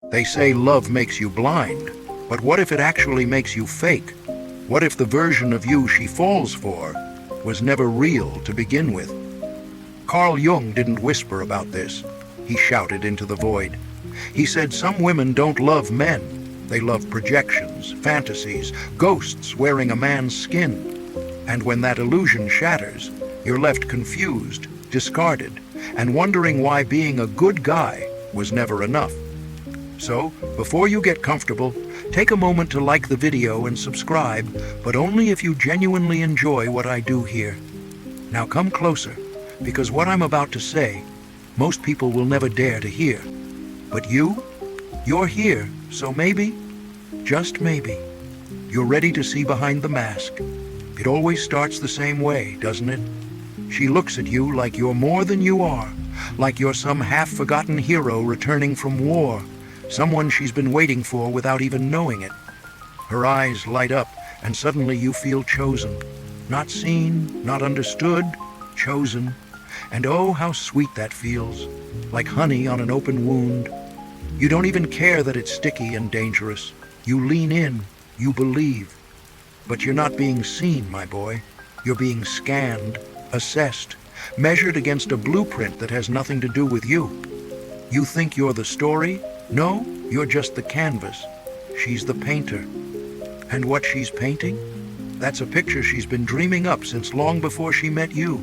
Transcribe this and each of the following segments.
They say love makes you blind, but what if it actually makes you fake? What if the version of you she falls for was never real to begin with? Carl Jung didn't whisper about this. He shouted into the void. He said some women don't love men. They love projections, fantasies, ghosts wearing a man's skin. And when that illusion shatters, you're left confused, discarded, and wondering why being a good guy was never enough. So, before you get comfortable, take a moment to like the video and subscribe, but only if you genuinely enjoy what I do here. Now come closer, because what I'm about to say, most people will never dare to hear. But you're here, so maybe, just maybe, you're ready to see behind the mask. It always starts the same way, doesn't it? She looks at you like you're more than you are, like you're some half-forgotten hero returning from war, someone she's been waiting for without even knowing it. Her eyes light up, and suddenly you feel chosen. Not seen, not understood, chosen. And oh, how sweet that feels, like honey on an open wound. You don't even care that it's sticky and dangerous. You lean in, you believe. But you're not being seen, my boy. You're being scanned, assessed, measured against a blueprint that has nothing to do with you. You think you're the story? No, you're just the canvas. She's the painter. And what she's painting? That's a picture she's been dreaming up since long before she met you.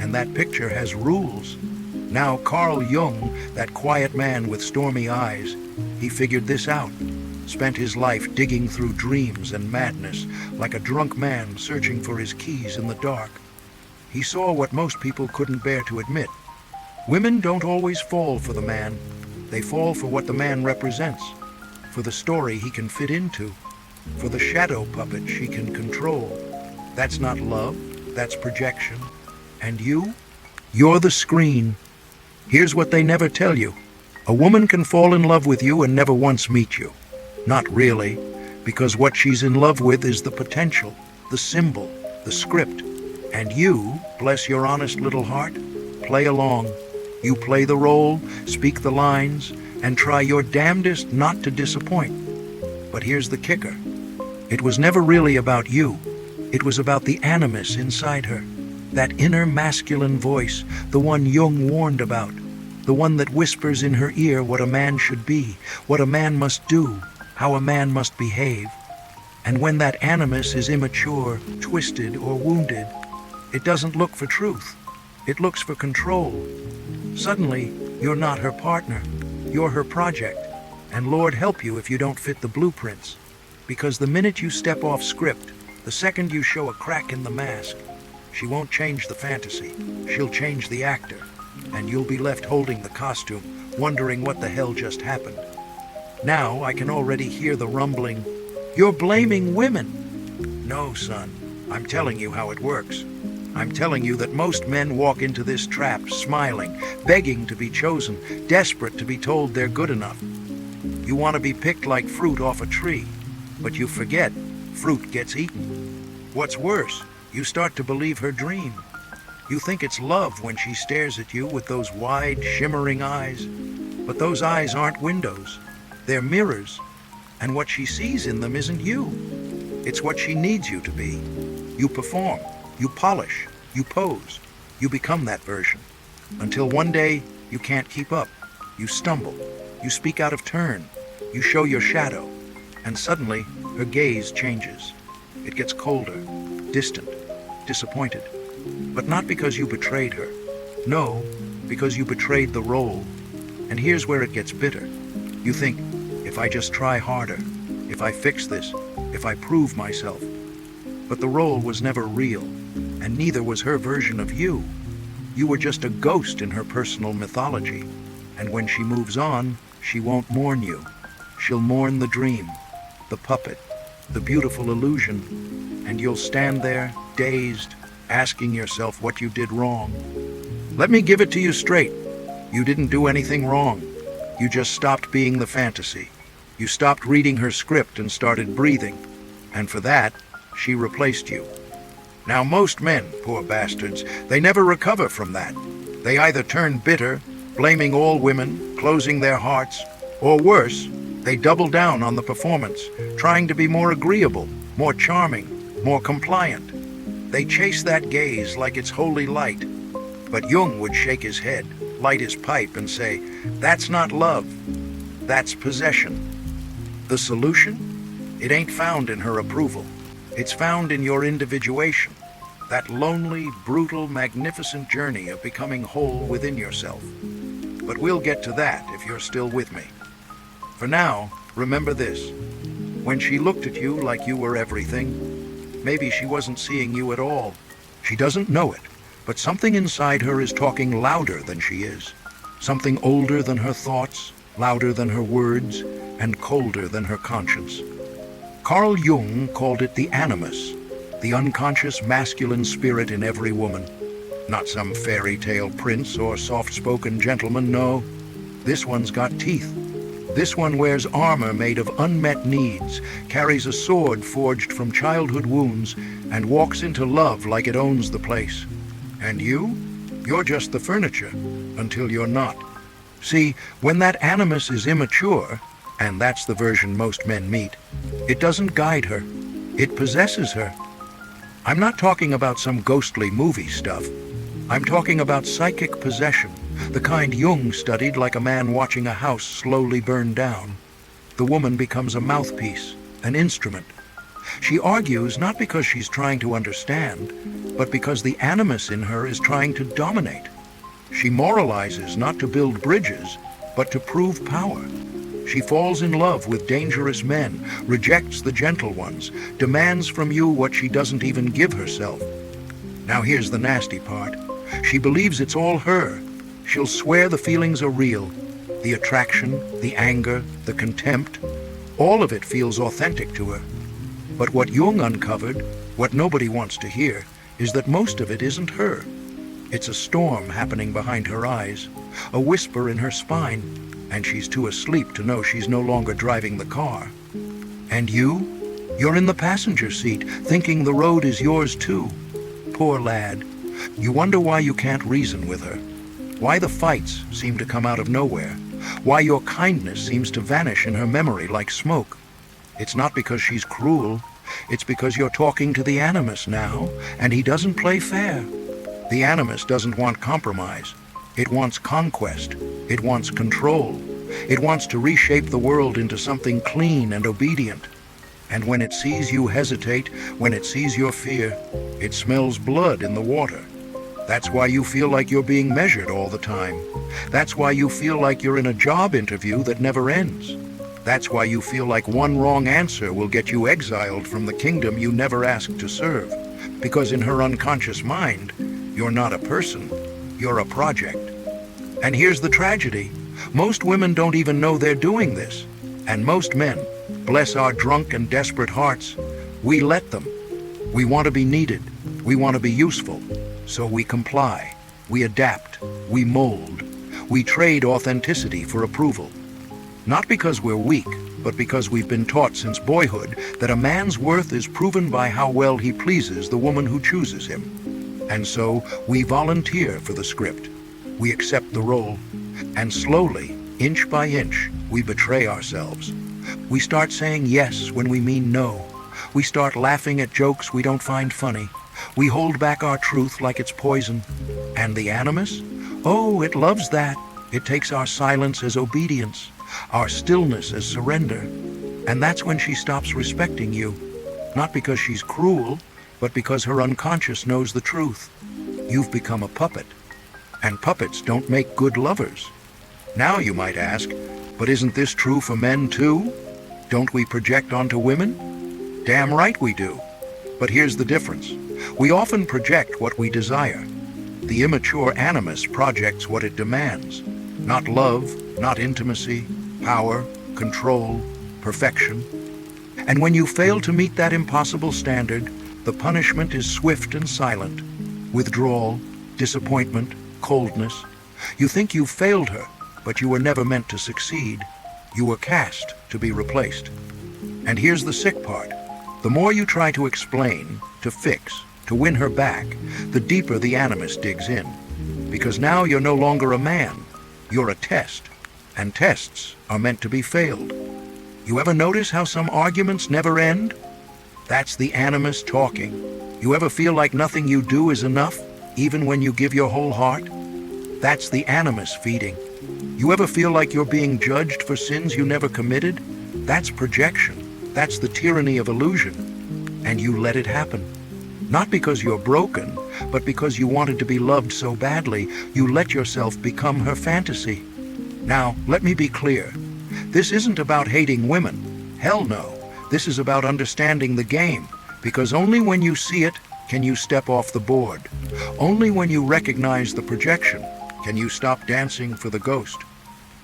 And that picture has rules. Now Carl Jung, that quiet man with stormy eyes, he figured this out. Spent his life digging through dreams and madness, like a drunk man searching for his keys in the dark. He saw what most people couldn't bear to admit. Women don't always fall for the man. They fall for what the man represents, for the story he can fit into, for the shadow puppet she can control. That's not love, that's projection. And you? You're the screen. Here's what they never tell you. A woman can fall in love with you and never once meet you. Not really, because what she's in love with is the potential, the symbol, the script. And you, bless your honest little heart, play along. You play the role, speak the lines, and try your damnedest not to disappoint. But here's the kicker. It was never really about you. It was about the animus inside her. That inner masculine voice, the one Jung warned about. The one that whispers in her ear what a man should be, what a man must do, how a man must behave. And when that animus is immature, twisted, or wounded, it doesn't look for truth. It looks for control. Suddenly, you're not her partner. You're her project. And Lord help you if you don't fit the blueprints. Because the minute you step off script, the second you show a crack in the mask, she won't change the fantasy. She'll change the actor. And you'll be left holding the costume, wondering what the hell just happened. Now I can already hear the rumbling. You're blaming women. No, son. I'm telling you how it works. I'm telling you that most men walk into this trap smiling, begging to be chosen, desperate to be told they're good enough. You want to be picked like fruit off a tree, but you forget fruit gets eaten. What's worse, you start to believe her dream. You think it's love when she stares at you with those wide, shimmering eyes. But those eyes aren't windows. They're mirrors. And what she sees in them isn't you. It's what she needs you to be. You perform. You polish, you pose, you become that version. Until one day, you can't keep up. You stumble, you speak out of turn, you show your shadow, and suddenly, her gaze changes. It gets colder, distant, disappointed. But not because you betrayed her. No, because you betrayed the role. And here's where it gets bitter. You think, if I just try harder, if I fix this, if I prove myself. But the role was never real. And neither was her version of you. You were just a ghost in her personal mythology. And when she moves on, she won't mourn you. She'll mourn the dream, the puppet, the beautiful illusion. And you'll stand there, dazed, asking yourself what you did wrong. Let me give it to you straight. You didn't do anything wrong. You just stopped being the fantasy. You stopped reading her script and started breathing. And for that, she replaced you. Now most men, poor bastards, they never recover from that. They either turn bitter, blaming all women, closing their hearts, Or worse, they double down on the performance, trying to be more agreeable, more charming, more compliant. They chase that gaze like it's holy light. But Jung would shake his head, light his pipe, and say, "That's not love, that's possession." The solution? It ain't found in her approval. It's found in your individuation, that lonely, brutal, magnificent journey of becoming whole within yourself. But we'll get to that if you're still with me. For now, remember this. When she looked at you like you were everything, maybe she wasn't seeing you at all. She doesn't know it, but something inside her is talking louder than she is. Something older than her thoughts, louder than her words, and colder than her conscience. Carl Jung called it the Animus, the unconscious masculine spirit in every woman. Not some fairy tale prince or soft-spoken gentleman, no. This one's got teeth. This one wears armor made of unmet needs, carries a sword forged from childhood wounds, and walks into love like it owns the place. And you? You're just the furniture, until you're not. See, when that animus is immature, and that's the version most men meet, it doesn't guide her. It possesses her. I'm not talking about some ghostly movie stuff. I'm talking about psychic possession, the kind Jung studied like a man watching a house slowly burn down. The woman becomes a mouthpiece, an instrument. She argues not because she's trying to understand, but because the animus in her is trying to dominate. She moralizes not to build bridges, but to prove power. She falls in love with dangerous men, rejects the gentle ones, demands from you what she doesn't even give herself. Now here's the nasty part. She believes it's all her. She'll swear the feelings are real. The attraction, the anger, the contempt, all of it feels authentic to her. But what Jung uncovered, what nobody wants to hear, is that most of it isn't her. It's a storm happening behind her eyes, a whisper in her spine, and she's too asleep to know she's no longer driving the car. And you? You're in the passenger seat, thinking the road is yours too. Poor lad. You wonder why you can't reason with her. Why the fights seem to come out of nowhere. Why your kindness seems to vanish in her memory like smoke. It's not because she's cruel. It's because you're talking to the Animus now, and he doesn't play fair. The Animus doesn't want compromise. It wants conquest. It wants control. It wants to reshape the world into something clean and obedient. And when it sees you hesitate, when it sees your fear, it smells blood in the water. That's why you feel like you're being measured all the time. That's why you feel like you're in a job interview that never ends. That's why you feel like one wrong answer will get you exiled from the kingdom you never asked to serve. Because in her unconscious mind, you're not a person, you're a project. And here's the tragedy. Most women don't even know they're doing this. And most men, bless our drunk and desperate hearts, we let them. We want to be needed. We want to be useful. So we comply. We adapt. We mold. We trade authenticity for approval. Not because we're weak, but because we've been taught since boyhood that a man's worth is proven by how well he pleases the woman who chooses him. And so we volunteer for the script. We accept the role. And slowly, inch by inch, we betray ourselves. We start saying yes when we mean no. We start laughing at jokes we don't find funny. We hold back our truth like it's poison. And the Animus? Oh, it loves that. It takes our silence as obedience, our stillness as surrender. And that's when she stops respecting you. Not because she's cruel, but because her unconscious knows the truth. You've become a puppet. And puppets don't make good lovers. Now you might ask, but isn't this true for men too? Don't we project onto women? Damn right we do. But here's the difference. We often project what we desire. The immature Animus projects what it demands. Not love, not intimacy, power, control, perfection. And when you fail to meet that impossible standard, the punishment is swift and silent. Withdrawal, disappointment, coldness. You think you've failed her, but you were never meant to succeed. You were cast to be replaced. And here's the sick part. The more you try to explain, to fix, to win her back, the deeper the Animus digs in. Because now you're no longer a man. You're a test. and tests are meant to be failed. You ever notice how some arguments never end? That's the animus talking. You ever feel like nothing you do is enough, even when you give your whole heart? That's the animus feeding. You ever feel like you're being judged for sins you never committed? That's projection. That's the tyranny of illusion. And you let it happen. Not because you're broken, but because you wanted to be loved so badly, you let yourself become her fantasy. Now, let me be clear. This isn't about hating women. Hell no. This is about understanding the game, because only when you see it can you step off the board. Only when you recognize the projection can you stop dancing for the ghost.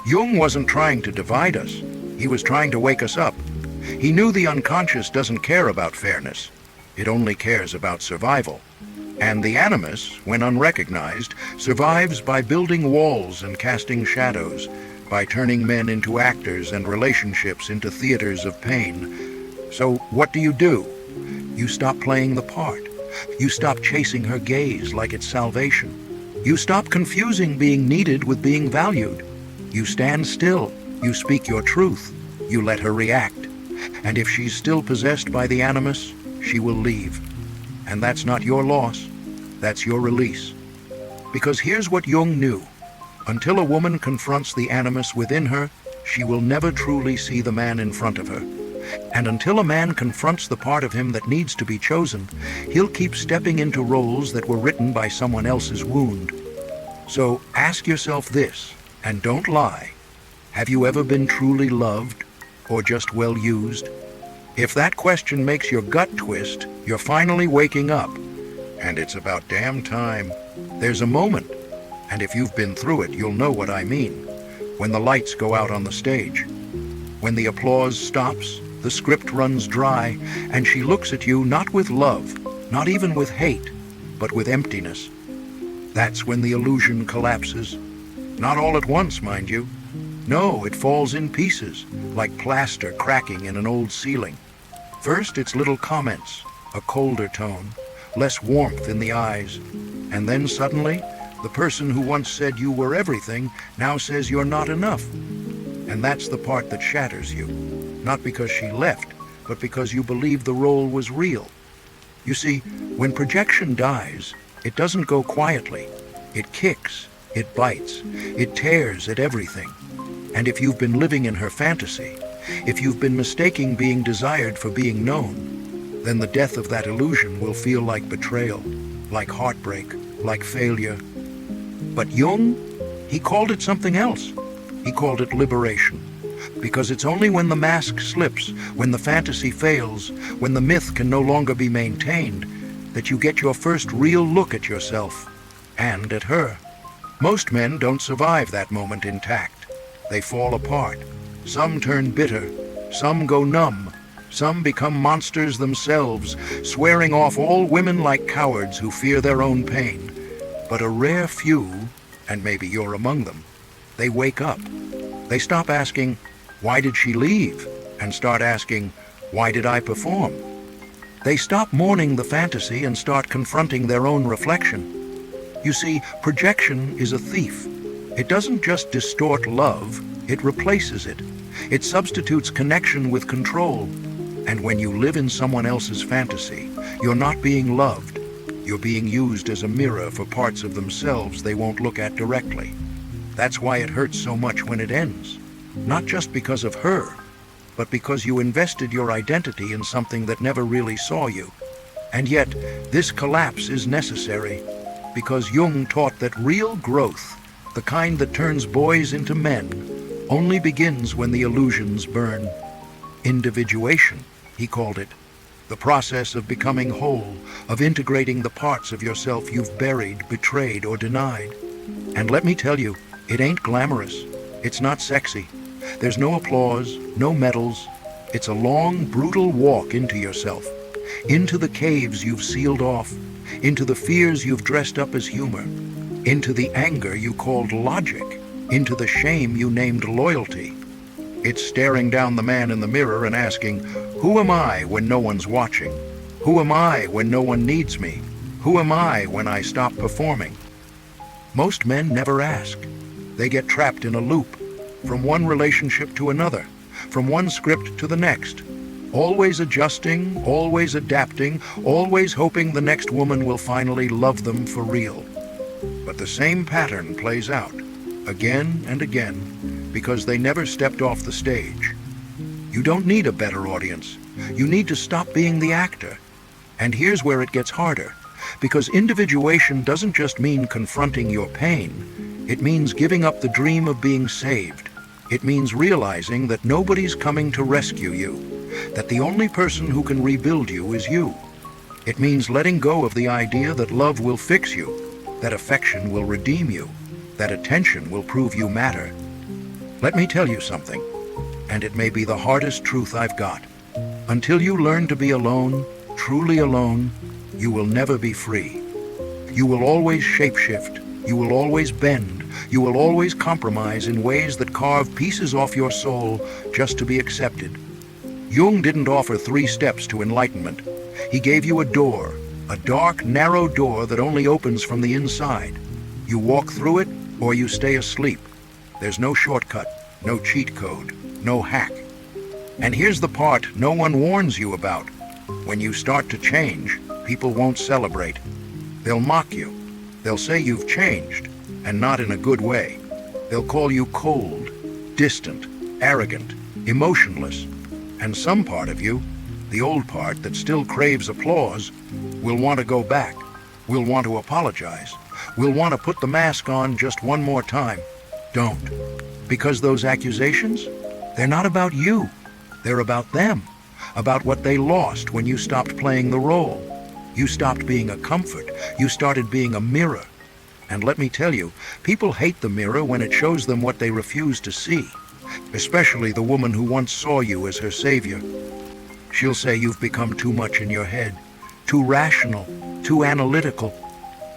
Jung wasn't trying to divide us. He was trying to wake us up. He knew the unconscious doesn't care about fairness. It only cares about survival. And the animus, when unrecognized, survives by building walls and casting shadows, by turning men into actors and relationships into theaters of pain. So what do? You stop playing the part. You stop chasing her gaze like it's salvation. You stop confusing being needed with being valued. You stand still. You speak your truth. You let her react. And if she's still possessed by the animus, she will leave. And that's not your loss. That's your release. Because here's what Jung knew. Until a woman confronts the animus within her, she will never truly see the man in front of her. And until a man confronts the part of him that needs to be chosen, he'll keep stepping into roles that were written by someone else's wound. So ask yourself this, and don't lie. Have you ever been truly loved, or just well used? If that question makes your gut twist, you're finally waking up. And it's about damn time. There's a moment, and if you've been through it, you'll know what I mean. When the lights go out on the stage. When the applause stops, the script runs dry, and she looks at you not with love, not even with hate, but with emptiness. That's when the illusion collapses. Not all at once, mind you. No, it falls in pieces, like plaster cracking in an old ceiling. First, it's little comments, a colder tone, less warmth in the eyes. And then suddenly, the person who once said you were everything now says you're not enough. And that's the part that shatters you. Not because she left, but because you believe the role was real. You see, when projection dies, it doesn't go quietly. It kicks, it bites, it tears at everything. And if you've been living in her fantasy, if you've been mistaking being desired for being known, then the death of that illusion will feel like betrayal, like heartbreak, like failure. But Jung, he called it something else. He called it liberation. Because it's only when the mask slips, when the fantasy fails, when the myth can no longer be maintained, that you get your first real look at yourself, and at her. Most men don't survive that moment intact. They fall apart. Some turn bitter. Some go numb. Some become monsters themselves, swearing off all women like cowards who fear their own pain. But a rare few, and maybe you're among them, they wake up. They stop asking, "Why did she leave?" and start asking, "Why did I perform?" They stop mourning the fantasy and start confronting their own reflection. You see, projection is a thief. It doesn't just distort love, it replaces it. It substitutes connection with control. And when you live in someone else's fantasy, you're not being loved. You're being used as a mirror for parts of themselves they won't look at directly. That's why it hurts so much when it ends. Not just because of her, but because you invested your identity in something that never really saw you. And yet, this collapse is necessary, because Jung taught that real growth, the kind that turns boys into men, only begins when the illusions burn. Individuation, he called it. The process of becoming whole, of integrating the parts of yourself you've buried, betrayed, or denied. And let me tell you, it ain't glamorous. It's not sexy. There's no applause, no medals. It's a long, brutal walk into yourself, into the caves you've sealed off, into the fears you've dressed up as humor, into the anger you called logic, into the shame you named loyalty. It's staring down the man in the mirror and asking, who am I when no one's watching? Who am I when no one needs me? Who am I when I stop performing? Most men never ask. They get trapped in a loop. from one relationship to another, from one script to the next, always adjusting, always adapting, always hoping the next woman will finally love them for real. But the same pattern plays out, again and again, because they never stepped off the stage. You don't need a better audience. You need to stop being the actor. And here's where it gets harder, because individuation doesn't just mean confronting your pain. It means giving up the dream of being saved. It means realizing that nobody's coming to rescue you, that the only person who can rebuild you is you. It means letting go of the idea that love will fix you, that affection will redeem you, that attention will prove you matter. Let me tell you something, and it may be the hardest truth I've got. Until you learn to be alone, truly alone, you will never be free. You will always shapeshift, you will always bend, you will always compromise in ways that carve pieces off your soul just to be accepted. Jung didn't offer 3 steps to enlightenment. He gave you a door, a dark, narrow door that only opens from the inside. You walk through it, or you stay asleep. There's no shortcut, no cheat code, no hack. And here's the part no one warns you about. When you start to change, people won't celebrate. They'll mock you. They'll say you've changed, and not in a good way. They'll call you cold, distant, arrogant, emotionless. And some part of you, the old part that still craves applause, will want to go back, will want to apologize, will want to put the mask on just one more time. Don't. Because those accusations, they're not about you. They're about them, about what they lost when you stopped playing the role. You stopped being a comfort. You started being a mirror. And let me tell you, people hate the mirror when it shows them what they refuse to see, especially the woman who once saw you as her savior. She'll say you've become too much in your head, too rational, too analytical.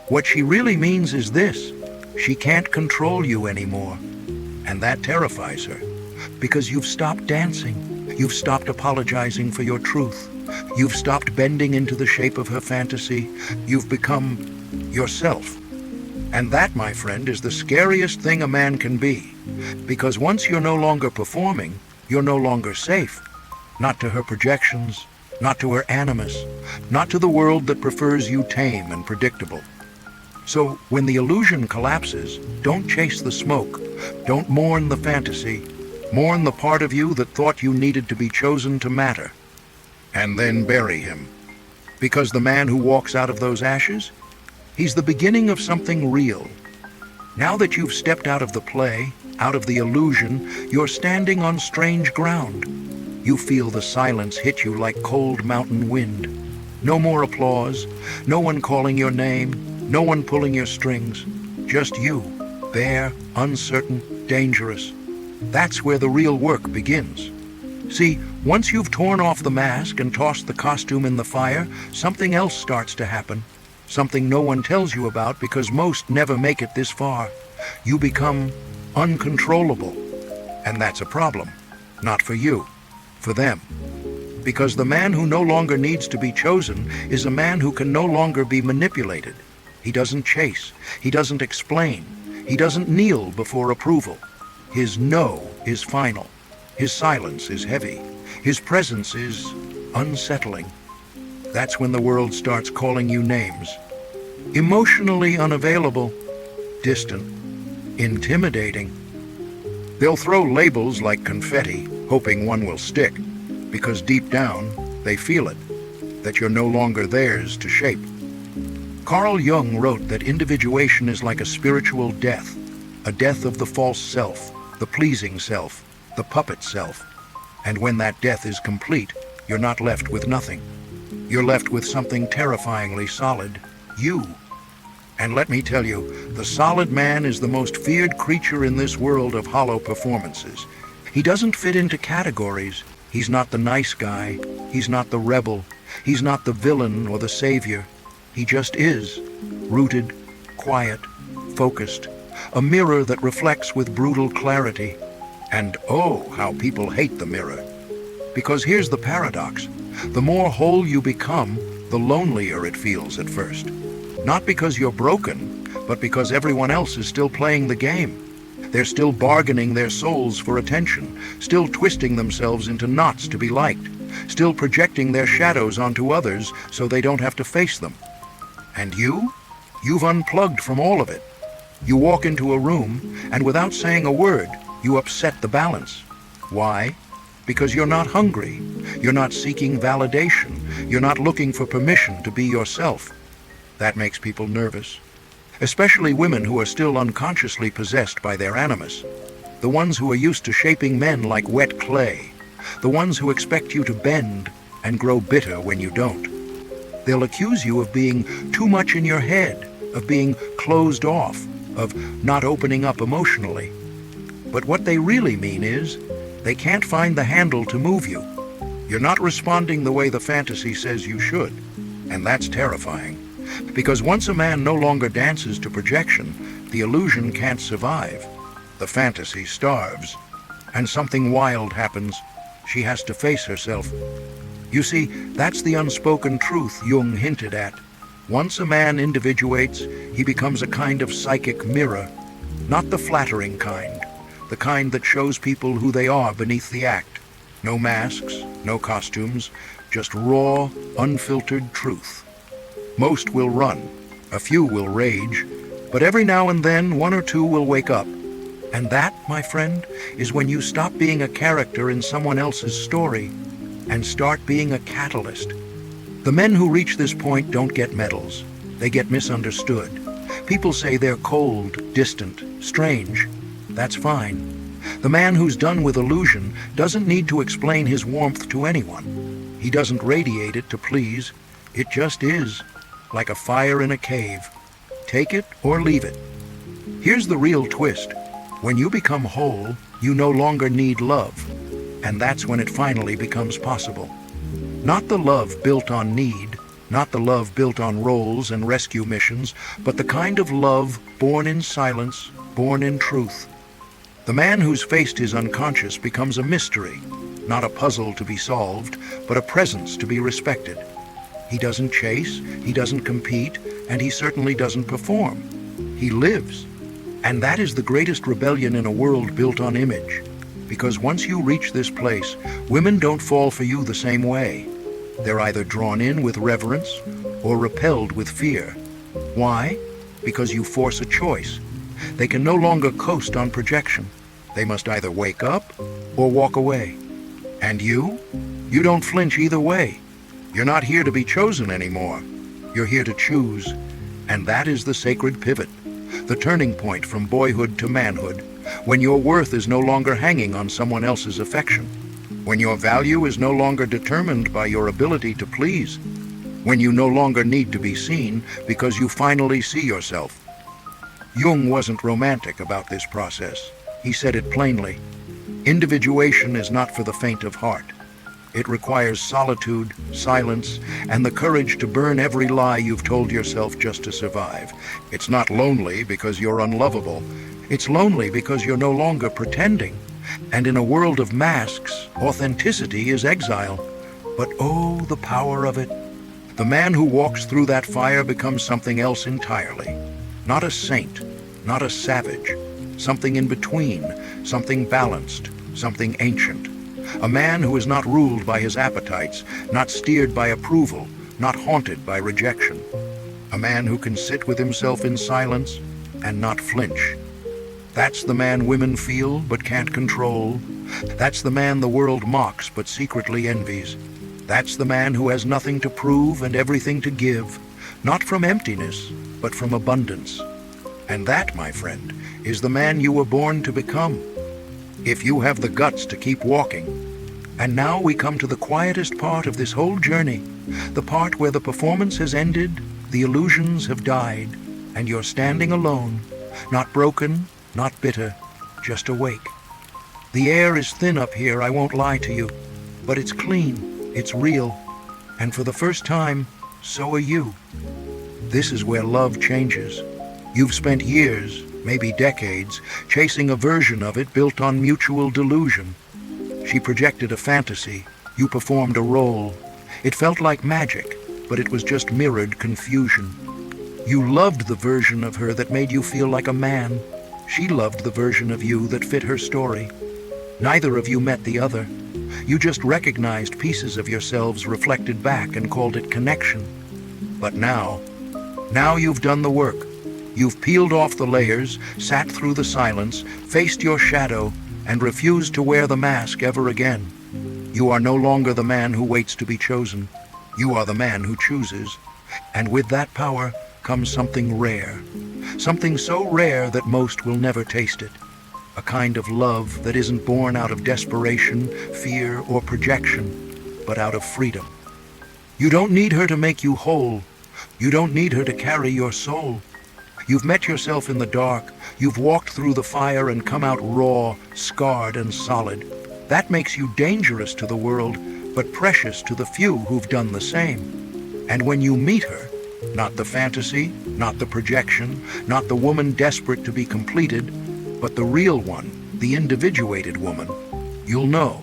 What she really means is this: she can't control you anymore. And that terrifies her, because you've stopped dancing. You've stopped apologizing for your truth. You've stopped bending into the shape of her fantasy. You've become yourself. And that, my friend, is the scariest thing a man can be. Because once you're no longer performing, you're no longer safe. Not to her projections, not to her animus, not to the world that prefers you tame and predictable. So when the illusion collapses, don't chase the smoke. Don't mourn the fantasy. Mourn the part of you that thought you needed to be chosen to matter. And then bury him. Because the man who walks out of those ashes, he's the beginning of something real. Now that you've stepped out of the play, out of the illusion, you're standing on strange ground. You feel the silence hit you like cold mountain wind. No more applause, no one calling your name, no one pulling your strings. Just you, bare, uncertain, dangerous. That's where the real work begins. See, once you've torn off the mask and tossed the costume in the fire, something else starts to happen. Something no one tells you about because most never make it this far. You become uncontrollable. And that's a problem. Not for you, for them. Because the man who no longer needs to be chosen is a man who can no longer be manipulated. He doesn't chase. He doesn't explain. He doesn't kneel before approval. His no is final. His silence is heavy. His presence is unsettling. That's when the world starts calling you names. Emotionally unavailable, distant, intimidating. They'll throw labels like confetti, hoping one will stick, because deep down, they feel it, that you're no longer theirs to shape. Carl Jung wrote that individuation is like a spiritual death, a death of the false self, the pleasing self, the puppet self. And when that death is complete, you're not left with nothing. You're left with something terrifyingly solid, you. And let me tell you, the solid man is the most feared creature in this world of hollow performances. He doesn't fit into categories. He's not the nice guy. He's not the rebel. He's not the villain or the savior. He just is, rooted, quiet, focused, a mirror that reflects with brutal clarity. And oh, how people hate the mirror. Because here's the paradox. The more whole you become, the lonelier it feels at first. Not because you're broken, but because everyone else is still playing the game. They're still bargaining their souls for attention, still twisting themselves into knots to be liked, still projecting their shadows onto others so they don't have to face them. And you've unplugged from all of it. You walk into a room, and without saying a word, you upset the balance. Why? Because you're not hungry. You're not seeking validation. You're not looking for permission to be yourself. That makes people nervous. Especially women who are still unconsciously possessed by their animus. The ones who are used to shaping men like wet clay. The ones who expect you to bend and grow bitter when you don't. They'll accuse you of being too much in your head, of being closed off, of not opening up emotionally. But what they really mean is, they can't find the handle to move you. You're not responding the way the fantasy says you should, and that's terrifying. Because once a man no longer dances to projection, the illusion can't survive. The fantasy starves, and something wild happens. She has to face herself. You see, that's the unspoken truth Jung hinted at. Once a man individuates, he becomes a kind of psychic mirror. Not the flattering kind, the kind that shows people who they are beneath the act. No masks, no costumes, just raw, unfiltered truth. Most will run, a few will rage, but every now and then one or two will wake up. And that, my friend, is when you stop being a character in someone else's story and start being a catalyst. The men who reach this point don't get medals. They get misunderstood. People say they're cold, distant, strange. That's fine. The man who's done with illusion doesn't need to explain his warmth to anyone. He doesn't radiate it to please. It just is, like a fire in a cave. Take it or leave it. Here's the real twist. When you become whole, you no longer need love. And that's when it finally becomes possible. Not the love built on need, not the love built on roles and rescue missions, but the kind of love born in silence, born in truth. The man who's faced his unconscious becomes a mystery, not a puzzle to be solved, but a presence to be respected. He doesn't chase, he doesn't compete, and he certainly doesn't perform. He lives. And that is the greatest rebellion in a world built on image. Because once you reach this place, women don't fall for you the same way. They're either drawn in with reverence or repelled with fear. Why? Because you force a choice. They can no longer coast on projection. They must either wake up or walk away. And you? You don't flinch either way. You're not here to be chosen anymore. You're here to choose. And that is the sacred pivot, the turning point from boyhood to manhood, when your worth is no longer hanging on someone else's affection, when your value is no longer determined by your ability to please, when you no longer need to be seen because you finally see yourself. Jung wasn't romantic about this process. He said it plainly. Individuation is not for the faint of heart. It requires solitude, silence, and the courage to burn every lie you've told yourself just to survive. It's not lonely because you're unlovable. It's lonely because you're no longer pretending. And in a world of masks, authenticity is exile. But oh, the power of it. The man who walks through that fire becomes something else entirely. Not a saint, not a savage. Something in between, something balanced, something ancient. A man who is not ruled by his appetites, not steered by approval, not haunted by rejection. A man who can sit with himself in silence and not flinch. That's the man women feel but can't control. That's the man the world mocks but secretly envies. That's the man who has nothing to prove and everything to give, not from emptiness, but from abundance. And that, my friend, is the man you were born to become, if you have the guts to keep walking. And now we come to the quietest part of this whole journey, the part where the performance has ended, the illusions have died, and you're standing alone, not broken, not bitter, just awake. The air is thin up here, I won't lie to you, but it's clean, it's real, and for the first time, so are you. This is where love changes. You've spent years, maybe decades, chasing a version of it built on mutual delusion. She projected a fantasy, you performed a role. It felt like magic, but it was just mirrored confusion. You loved the version of her that made you feel like a man. She loved the version of you that fit her story. Neither of you met the other. You just recognized pieces of yourselves reflected back and called it connection. But now you've done the work. You've peeled off the layers, sat through the silence, faced your shadow, and refused to wear the mask ever again. You are no longer the man who waits to be chosen. You are the man who chooses. And with that power comes something rare. Something so rare that most will never taste it. A kind of love that isn't born out of desperation, fear, or projection, but out of freedom. You don't need her to make you whole. You don't need her to carry your soul. You've met yourself in the dark. You've walked through the fire and come out raw, scarred, and solid. That makes you dangerous to the world, but precious to the few who've done the same. And when you meet her, not the fantasy, not the projection, not the woman desperate to be completed, but the real one, the individuated woman, you'll know.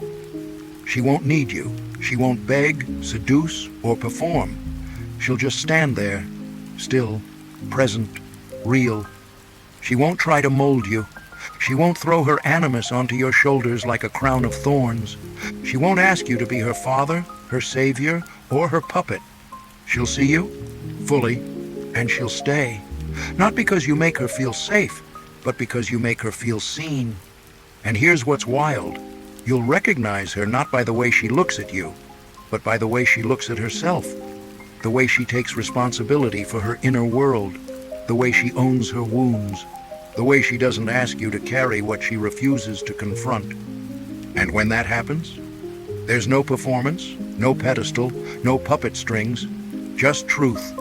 She won't need you. She won't beg, seduce, or perform. She'll just stand there, still, present, real. She won't try to mold you. She won't throw her animus onto your shoulders like a crown of thorns. She won't ask you to be her father, her savior, or her puppet. She'll see you, fully, and she'll stay. Not because you make her feel safe, but because you make her feel seen. And here's what's wild. You'll recognize her not by the way she looks at you, but by the way she looks at herself. The way she takes responsibility for her inner world. The way she owns her wounds. The way she doesn't ask you to carry what she refuses to confront. And when that happens, there's no performance, no pedestal, no puppet strings, just truth.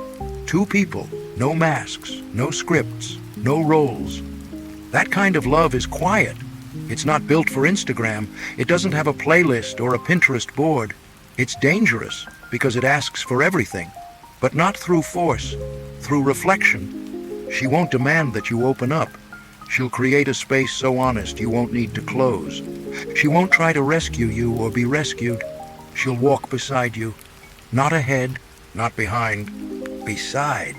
Two people, no masks, no scripts, no roles. That kind of love is quiet. It's not built for Instagram. It doesn't have a playlist or a Pinterest board. It's dangerous because it asks for everything, but not through force, through reflection. She won't demand that you open up. She'll create a space so honest you won't need to close. She won't try to rescue you or be rescued. She'll walk beside you, not ahead, not behind, beside.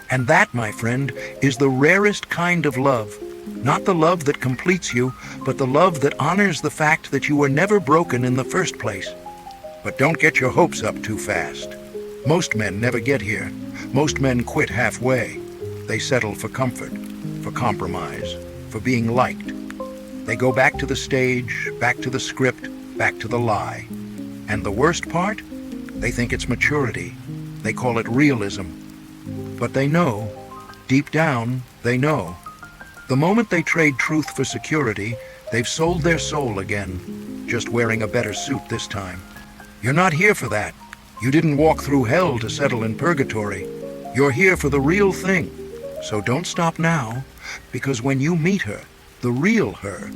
And that, my friend, is the rarest kind of love. Not the love that completes you, but the love that honors the fact that you were never broken in the first place. But don't get your hopes up too fast. Most men never get here. Most men quit halfway. They settle for comfort, for compromise, for being liked. They go back to the stage, back to the script, back to the lie. And the worst part? They think it's maturity. They call it realism. But they know, deep down, they know. The moment they trade truth for security, they've sold their soul again, just wearing a better suit this time. You're not here for that. You didn't walk through hell to settle in purgatory. You're here for the real thing. So don't stop now, because when you meet her, the real her,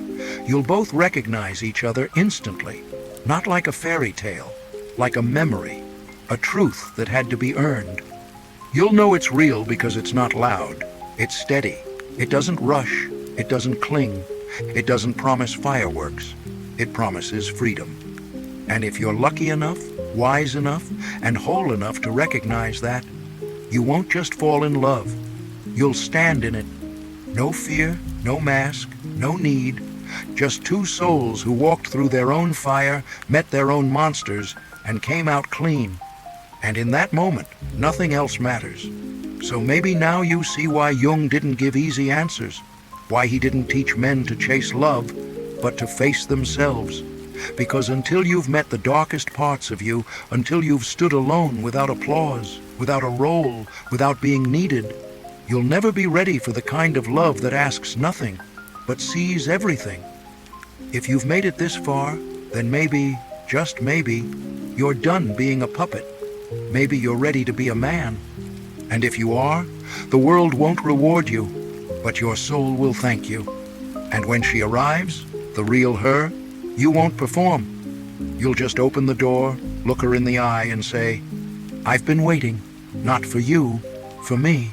you'll both recognize each other instantly. Not like a fairy tale, like a memory, a truth that had to be earned. You'll know it's real because it's not loud. It's steady. It doesn't rush. It doesn't cling. It doesn't promise fireworks. It promises freedom. And if you're lucky enough, wise enough, and whole enough to recognize that, you won't just fall in love. You'll stand in it. No fear, no mask, no need. Just two souls who walked through their own fire, met their own monsters, and came out clean. And in that moment, nothing else matters. So maybe now you see why Jung didn't give easy answers, why he didn't teach men to chase love, but to face themselves. Because until you've met the darkest parts of you, until you've stood alone without applause, without a role, without being needed, you'll never be ready for the kind of love that asks nothing, but sees everything. If you've made it this far, then maybe, just maybe, you're done being a puppet. Maybe you're ready to be a man. And if you are, the world won't reward you, but your soul will thank you. And when she arrives, the real her, you won't perform. You'll just open the door, look her in the eye and say, "I've been waiting, not for you, for me."